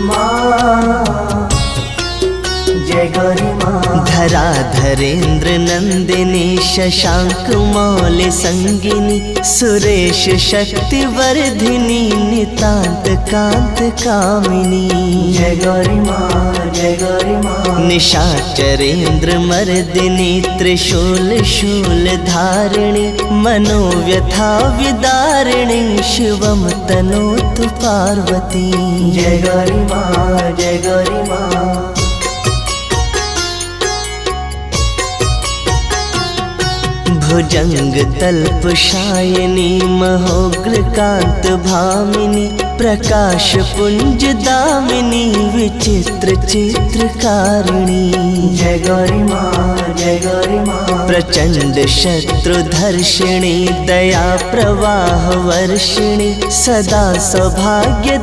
माँ जय गौरी माँ। धराधरेन्द्र नंदिनी शशांक मौल संगिनी सुरेश शक्ति वर्धिनी नितांत कांत कामिनी जय गौरी माँ जय गौरी माँ। निशाचरेन्द्र मर्दिनी त्रिशूल शूल धारिणी मनोव्यथा विदारिणी शिवम तनोतु पार्वती जय गौरी माँ जय गौरी माँ। भुजंग तल्प शायिनी महोग्र कांत भामिनी प्रकाश पुंज दामिनी विचित्र चित्रकारिणी जय गौरी माँ जय गौरी माँ। प्रचंड शत्रुधर्षिणी दया प्रवाह वर्षिणी सदा सौभाग्य